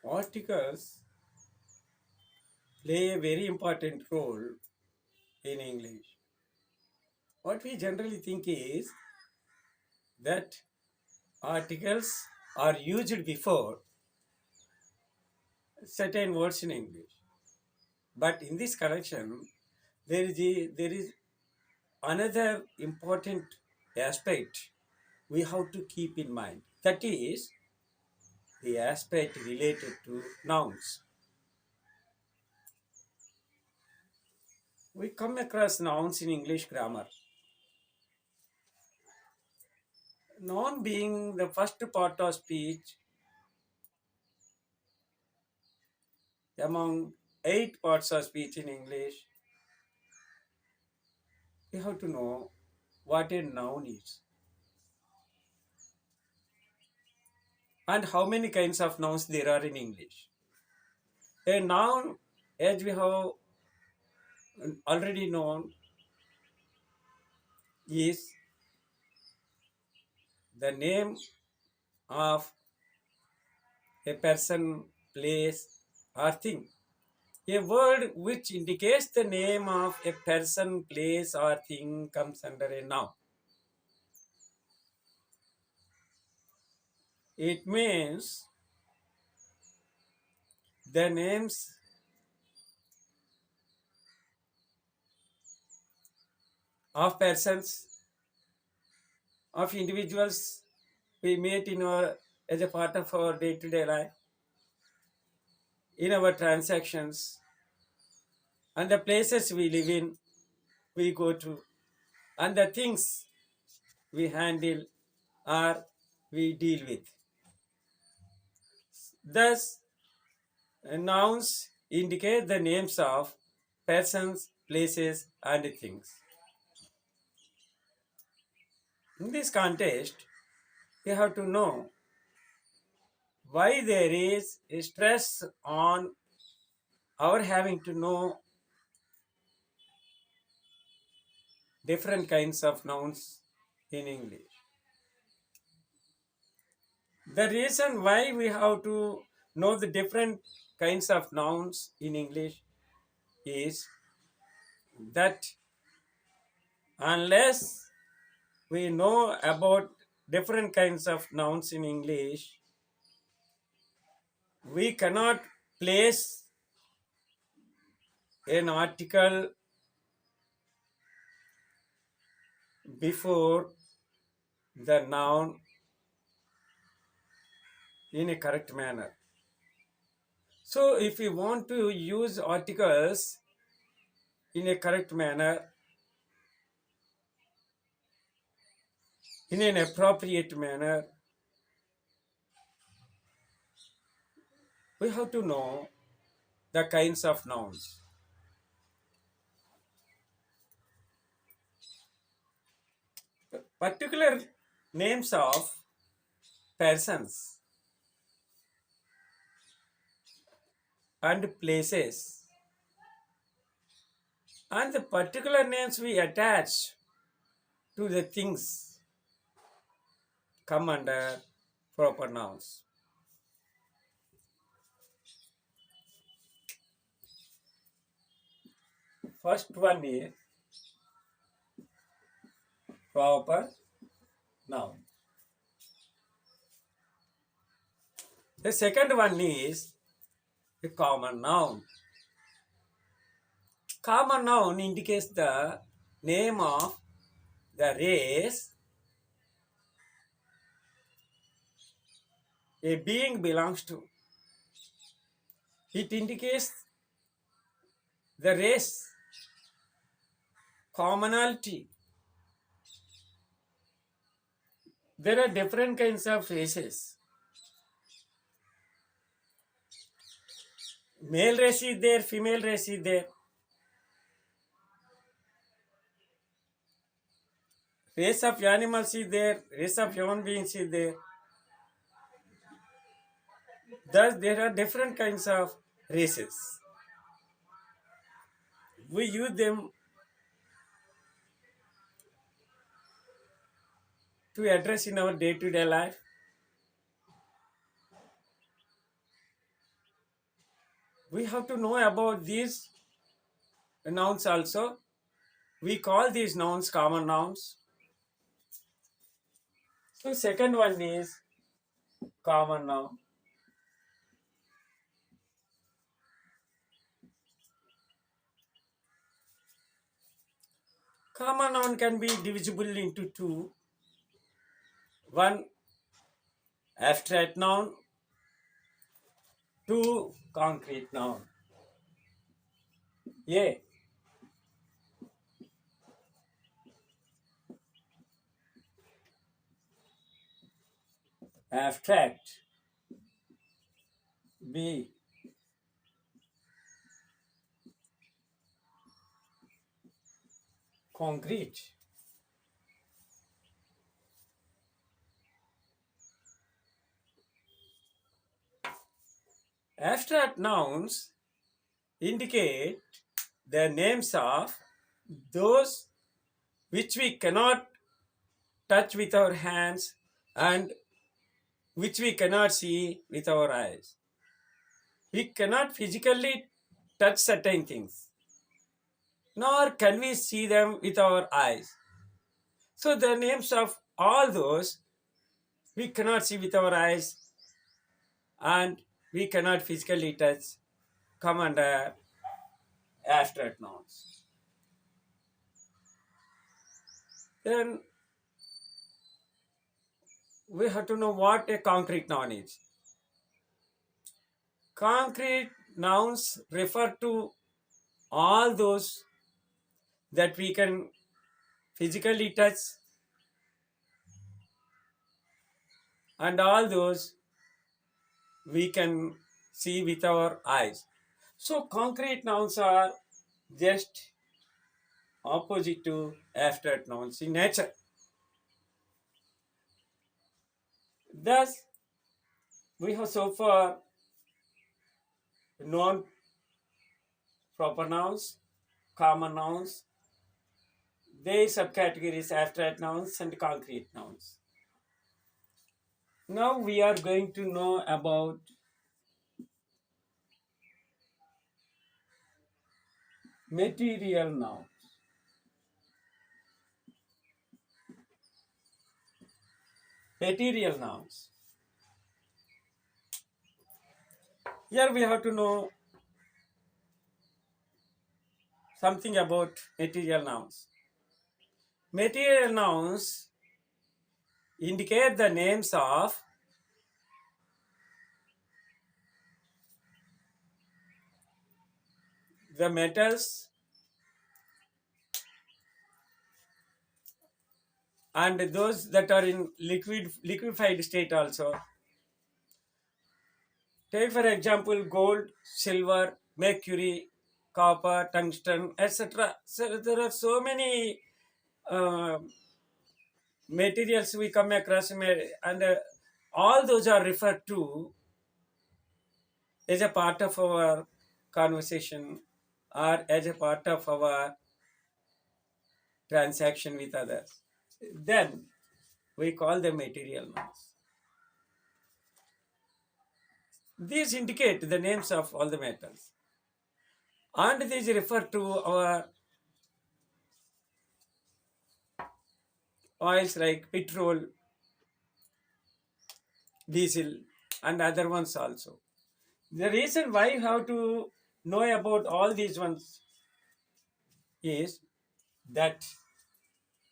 Articles play a very important role in English. What we generally think is that articles are used before certain words in English. But in this connection, there is another important aspect we have to keep in mind. That is the aspect related to nouns. We come across nouns in English grammar. Noun being the first part of speech among 8 parts of speech in English, we have to know what a noun is and how many kinds of nouns there are in English. A noun, as we have already known, is the name of a person, place, or thing. A word which indicates the name of a person, place, or thing comes under a noun. It means the names of persons, of individuals we meet in our as a part of our day-to-day life, in our transactions, and the places we live in, we go to, and the things we handle or we deal with. Thus, nouns indicate the names of persons, places, and things. In this context, we have to know why there is a stress on our having to know different kinds of nouns in English. The reason why we have to know the different kinds of nouns in English is that unless we know about different kinds of nouns in English, we cannot place an article before the noun in a correct manner. So, if we want to use articles in a correct manner, in an appropriate manner, we have to know the kinds of nouns. Particular names of persons and places, and the particular names we attach to the things come under proper nouns. First one is proper noun. The second one is a common noun. Common noun indicates the name of the race a being belongs to. It indicates the race, commonality. There are different kinds of races. Male race is there, female race is there. Race of animals is there, race of human beings is there. Thus, there are different kinds of races. We use them to address in our day-to-day life. We have to know about these nouns also. We call these nouns common nouns. So second one is common noun. Common noun can be divisible into two. One abstract noun, two concrete noun. A, abstract. B, concrete. Abstract nouns indicate the names of those which we cannot touch with our hands and which we cannot see with our eyes. We cannot physically touch certain things, nor can we see them with our eyes. So the names of all those we cannot see with our eyes and we cannot physically touch come under abstract nouns. Then we have to know what a concrete noun is. Concrete nouns refer to all those that we can physically touch and all those we can see with our eyes. So concrete nouns are just opposite to abstract nouns in nature. Thus, we have so far known proper nouns, common nouns, their subcategories abstract nouns and concrete nouns. Now we are going to know about material nouns. Material nouns. Here we have to know something about material nouns. Material nouns indicate the names of the metals and those that are in liquefied state also. Take for example gold, silver, mercury, copper, tungsten, etc. So there are so many uh, materials we come across, and all those are referred to as a part of our conversation or as a part of our transaction with others. Then we call them material nouns. These indicate the names of all the metals, and these refer to our oils like petrol, diesel, and other ones also. The reason why you have to know about all these ones is that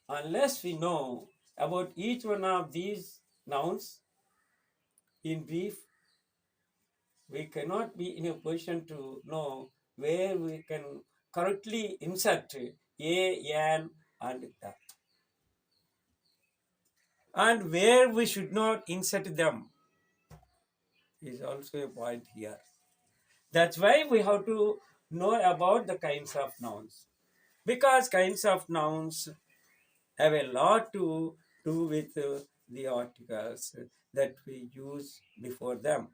unless we know about each one of these nouns in brief, we cannot be in a position to know where we can correctly insert a, an, and the, and where we should not insert them is also a point here. That's why we have to know about the kinds of nouns, because kinds of nouns have a lot to do with the articles that we use before them.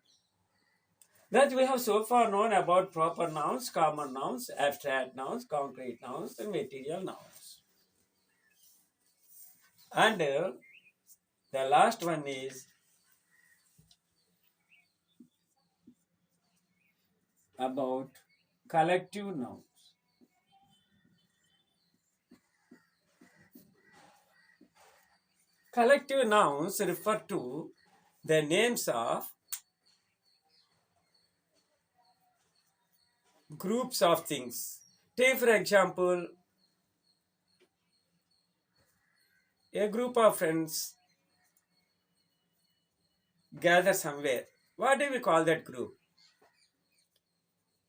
That we have so far known about proper nouns, common nouns, abstract nouns, concrete nouns, and material nouns. And the last one is about collective nouns. Collective nouns refer to the names of groups of things. Take, for example, a group of friends gather somewhere. What do we call that group?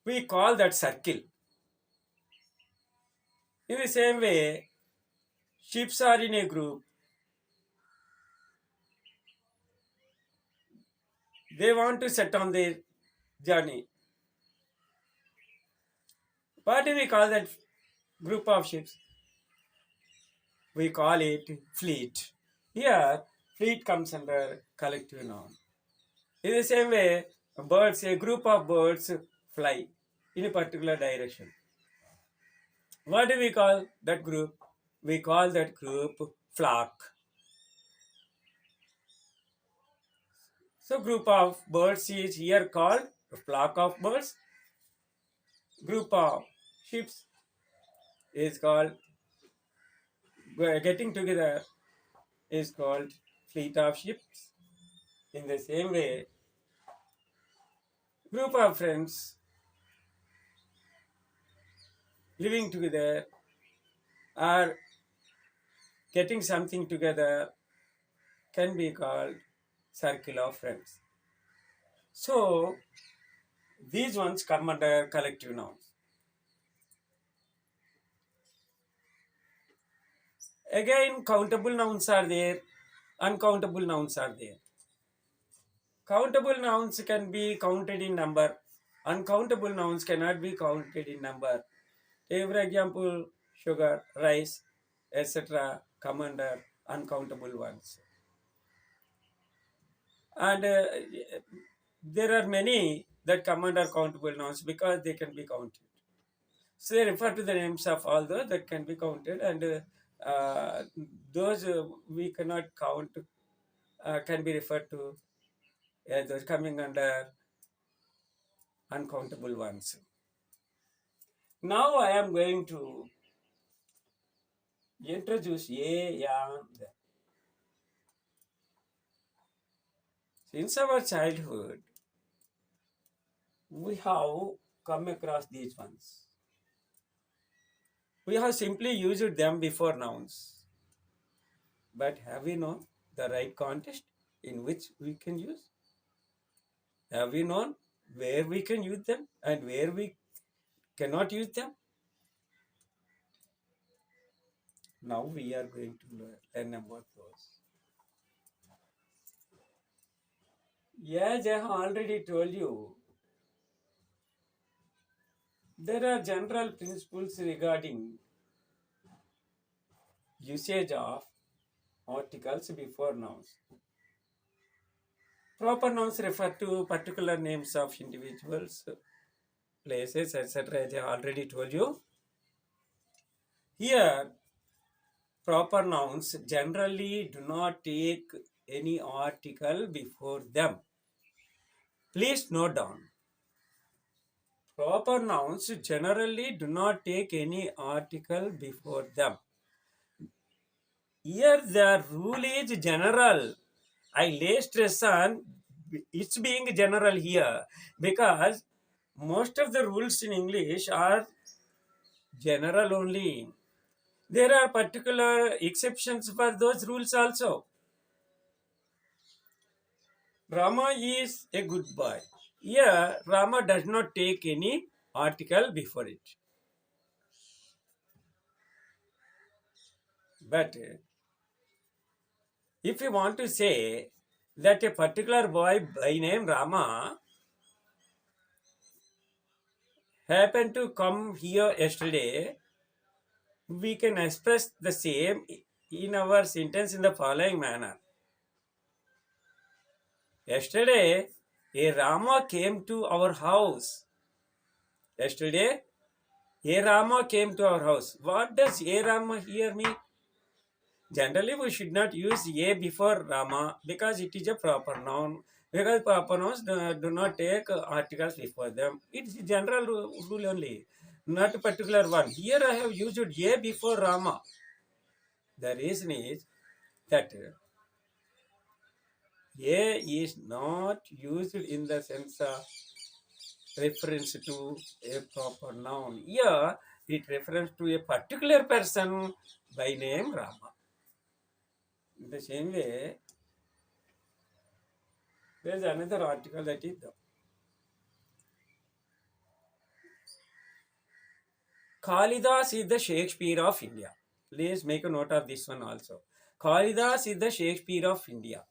We call that circle. In the same way, ships are in a group. They want to set on their journey. What do we call that group of ships? We call it fleet. Here, fleet comes under collective noun. In the same way, birds, a group of birds fly in a particular direction. What do we call that group? We call that group flock. So group of birds is here called a flock of birds. Group of ships is called getting together is called fleet of ships. In the same way, group of friends living together or getting something together can be called circle of friends. So these ones come under collective nouns. Again, countable nouns are there, uncountable nouns are there. Countable nouns can be counted in number. Uncountable nouns cannot be counted in number. Take for example, sugar, rice, etc. come under uncountable ones. And there are many that come under countable nouns because they can be counted. So they refer to the names of all those that can be counted, and those we cannot count can be referred to as those coming under uncountable ones. Now I am going to introduce a and the. Since our childhood, we have come across these ones. We have simply used them before nouns. But have we known the right context in which we can use? Have we known where we can use them and where we cannot use them? Now we are going to learn about those. As I have already told you, there are general principles regarding usage of articles before nouns. Proper nouns refer to particular names of individuals, places, etc. As I have already told you. Here, proper nouns generally do not take any article before them. Please note down. Proper nouns generally do not take any article before them. Here the rule is general. I lay stress on it's being general here because most of the rules in English are general only. There are particular exceptions for those rules also. Rama is a good boy. Here, Rama does not take any article before it. But if you want to say that a particular boy by name Rama happened to come here yesterday, we can express the same in our sentence in the following manner. Yesterday, a Rama came to our house. Yesterday, a Rama came to our house. What does a Rama here mean? Generally, we should not use a before Rama because it is a proper noun. Because proper nouns do not take articles before them. It's a general rule only, not a particular one. Here I have used a before Rama. The reason is that a is not used in the sense of reference to a proper noun. Here it refers to a particular person by name Rama. In the same way, there is another article that is Kalidas is the Shakespeare of India. Please make a note of this one also. Kalidas is the Shakespeare of India.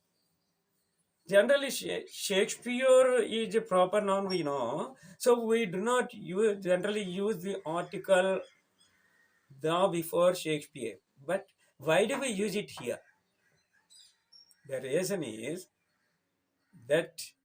Generally, Shakespeare is a proper noun we know. So we do not generally use the article the before Shakespeare. But why do we use it here? The reason is that